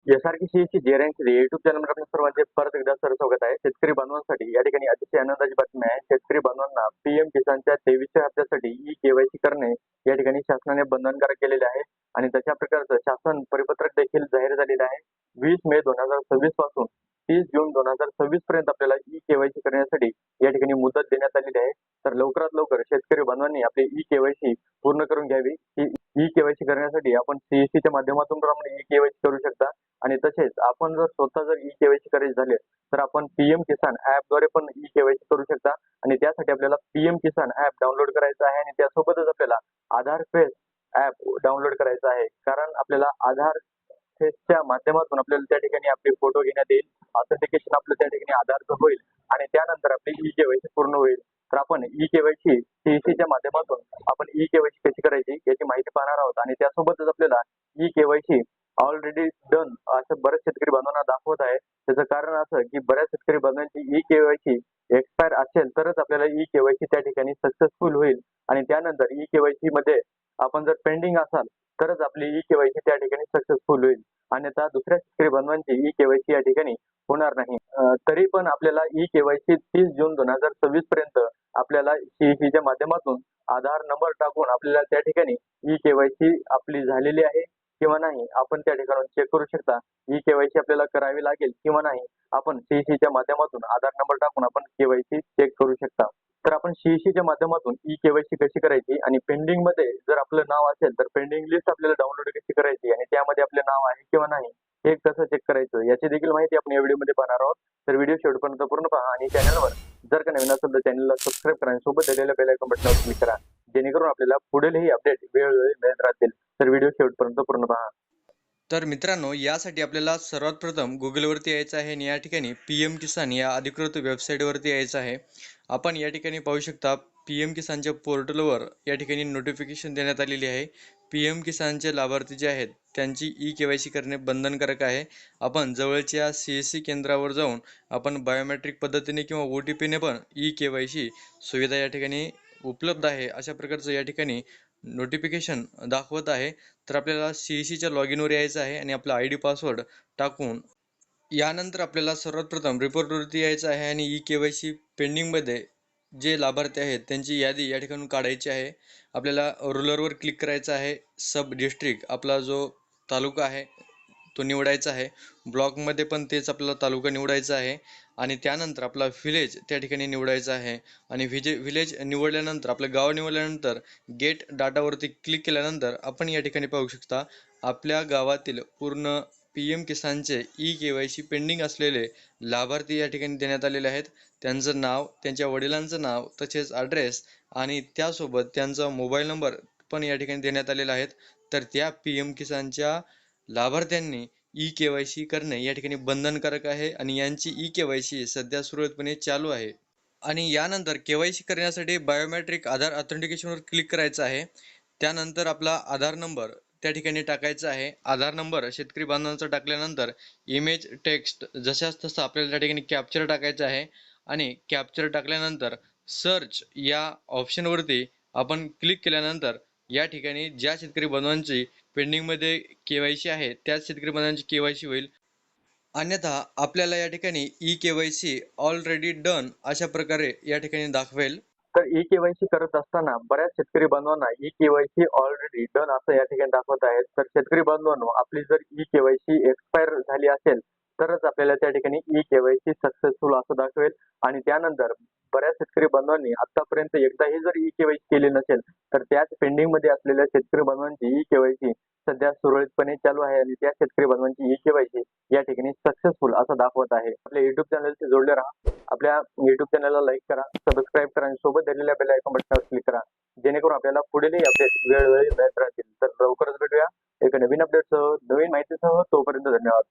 SRKCची JNC YouTube चॅनलवर आपल्या सर्वांचे परत एकदा स्वागत आहे. शेतकरी बांधवांसाठी या ठिकाणी अतिशय आनंदाची बातमी आहे. शेतकरी बांधवांना पीएम किसानच्या 23व्या हप्त्यासाठी ई-केवायसी करणे या ठिकाणी शासनाने बंधनकारक केलेले आहे आणि तशा प्रकारचं शासन परिपत्रक देखील जाहीर झालेलं आहे. 20 मे 2026 पासून 30 जून 2026 पर्यंत आपल्याला ई-केवायसी करण्यासाठी या ठिकाणी मुदत देण्यात आलेली आहे. तर लवकरात लवकर शेतकरी बांधवांनी आपली ई-केवायसी पूर्ण करून घ्यावी. ही ई-केवायसी करण्यासाठी आपण सीईसीच्या माध्यमातून पण आपण ई-केवायसी करू शकता आणि तसेच आपण जर स्वतः जर ई-केवायसी करायचे झाले तर आपण पीएम किसान ॲपद्वारे पण ई-केवायसी करू शकता आणि त्यासाठी आपल्याला पीएम किसान ॲप डाउनलोड करायचं आहे आणि त्यासोबतच आपल्याला आधार फेस ॲप डाउनलोड करायचं आहे. कारण आपल्याला आधार फेसच्या माध्यमातून आपल्याला त्या ठिकाणी आपले फोटो घेण्यात येईल, ऑथेंटिकेशन आपलं त्या ठिकाणी आधारचं होईल आणि त्यानंतर आपली ई-केवायसी पूर्ण होईल. तर आपण ई-केवायसी सीईसीच्या माध्यमातून आपण ई-केवायसी कशी करायची याची माहिती पाहणार आहोत आणि त्यासोबतच आपल्याला ई-केवायसी ऑलरेडी डन असं बरेच शेतकरी बांधवांना दाखवत आहे. त्याचं कारण असं की बऱ्याच शेतकरी बांधवांची ई-केवायसी एक्सपायर असेल तरच आपल्याला ई-केवायसी त्या ठिकाणी सक्सेसफुल होईल आणि त्यानंतर ई-केवायसी मध्ये आपण जर पेंडिंग असाल तरच आपली ई-केवायसी त्या ठिकाणी सक्सेसफुल होईल. अन्यथा दुसऱ्या शेतकरी बांधवांची ई-केवायसी या ठिकाणी होणार नाही. तरी पण आपल्याला ई-केवायसी 30 जून 2026 पर्यंत आपल्याला सीईसीच्या माध्यमातून आधार नंबर टाकून आपल्याला त्या ठिकाणी ई-केवायसी आपली झालेली आहे किंवा नाही आपण त्या ठिकाणी चेक करू शकता. ई-केवायसी आपल्याला करावी लागेल किंवा नाही आपण सीईसीच्या माध्यमातून आधार नंबर टाकून आपण केवायसी चेक करू शकता. तर आपण सीईसीच्या माध्यमातून ई-केवायसी कशी करायची आणि पेंडिंग मध्ये जर आपलं नाव असेल तर पेंडिंग लिस्ट आपल्याला डाउनलोड कशी करायची आणि त्यामध्ये आपले नाव आहे किंवा नाही हे कसं चेक करायचं याची देखील माहिती आपण या व्हिडिओमध्ये पाहणार आहोत. तर व्हिडिओ शेवटपर्यंत पूर्ण पहा आणि चॅनलवर जर का नवीन असेल तर चॅनलला सबस्क्राईब करा आणि सोबत दिलेल्या बेल आयकॉन बटनावर क्लिक करा जेणेकरून आपल्याला पुढीलही अपडेट वेळोवेळी मिळत राहतील. तर व्हिडिओ शेवटपर्यंत पूर्ण पहा. तर मित्रांनो, यासाठी आपल्याला सर्वात प्रथम गुगलवरती यायचं आहे आणि या ठिकाणी पीएम किसान या अधिकृत वेबसाईटवरती यायचं आहे. आपण या ठिकाणी पाहू शकता पीएम किसानच्या पोर्टलवर या ठिकाणी नोटिफिकेशन देण्यात आलेली आहे. पीएम किसानचे लाभार्थी जे आहेत त्यांची ई-केवायसी करणे बंधनकारक आहे. आपण जवळच्या सीएससी केंद्रावर जाऊन आपण बायोमेट्रिक पद्धतीने किंवा OTPने पण ई-केवायसी सुविधा या ठिकाणी उपलब्ध आहे अशा प्रकारचं या ठिकाणी नोटिफिकेशन दाखवत आहे. तर आपल्याला सीईसीच्या लॉग इनवर यायचं आहे आणि आपला ID पासवर्ड टाकून यानंतर आपल्याला सर्वात प्रथम रिपोर्टवरती यायचं आहे आणि ई-केवायसी पेंडिंगमध्ये जे लाभार्थी आहेत त्यांची यादी या ठिकाणी काढायची आहे. आपल्याला रुलरवर क्लिक करायचं आहे. सब डिस्ट्रिक्ट आपला जो तालुका आहे तो निवडायचा आहे. ब्लॉकमध्ये पण तेच आपल्याला तालुका निवडायचा आहे आणि त्यानंतर आपला व्हिलेज त्या ठिकाणी निवडायचा आहे आणि व्हिलेज निवडल्यानंतर आपलं गाव निवडल्यानंतर गेट डाटावरती क्लिक केल्यानंतर आपण या ठिकाणी पाहू शकता आपल्या गावातील पूर्ण पीएम किसानचे ई-केवायसी पेंडिंग असलेले लाभार्थी या ठिकाणी देण्यात आलेले आहेत. त्यांचं नाव, त्यांच्या वडिलांचं नाव, तसेच ॲड्रेस आणि त्यासोबत त्यांचा मोबाईल नंबर पण या ठिकाणी देण्यात आलेला आहेत. तर त्या पीएम किसानच्या लाभार्थ्यांनी ई-केवायसी करणे या ठिकाणी बंधनकारक आहे आणि यांची ई-केवायसी सध्या सुरळीतपणे चालू आहे. आणि यानंतर केवायसी करण्यासाठी बायोमेट्रिक आधार ऑथेंटिकेशनवर क्लिक करायचं आहे. त्यानंतर आपला आधार नंबर त्या ठिकाणी टाकायचा आहे. आधार नंबर शेतकरी बांधवांचा टाकल्यानंतर इमेज टेक्स्ट जशाच तसं आपल्याला त्या ठिकाणी कॅप्चर टाकायचं आहे आणि कॅप्चर टाकल्यानंतर सर्च या ऑप्शनवरती आपण क्लिक केल्यानंतर या ठिकाणी ज्या शेतकरी बांधवांची पेंडिंगमध्ये केवायसी आहे त्याच शेतकरी बांधवांची केवायसी होईल. अन्यथा आपल्याला या ठिकाणी ई-केवायसी ऑलरेडी डन अशा प्रकारे या ठिकाणी दाखवेल. तर ई-केवायसी करत असताना बऱ्याच शेतकरी बांधवांना ई-केवायसी ऑलरेडी डन असं या ठिकाणी दाखवत आहेत. तर शेतकरी बांधवांनो आपली जर ई-केवायसी एक्सपायर झाली असेल तरच आपल्याला त्या ठिकाणी ई-केवायसी सक्सेसफुल असं दाखवेल आणि त्यानंतर बऱ्याच शेतकरी बांधवांनी आतापर्यंत एकदाही जर ई-केवायसी केली नसेल तर त्याच पेंडिंग मध्ये असलेल्या शेतकरी बांधवांची ई-केवायसी सध्या सुरळीतपणे चालू आहे आणि त्या शेतकरी बांधवांची ई-केवायसी या ठिकाणी सक्सेसफुल असं दाखवत आहे. आपल्या युट्यूब चॅनलशी जोडले राहा. आपल्या युट्यूब चॅनलला लाईक करा, सबस्क्राईब करा आणि सोबत दिलेल्या बेल आयकॉन बटनावर क्लिक करा जेणेकरून आपल्याला पुढीलही अपडेट वेळोवेळी मिळत राहतील. तर लवकरच भेटूया एका नवीन अपडेटसह, नवीन माहितीसह. तोपर्यंत धन्यवाद.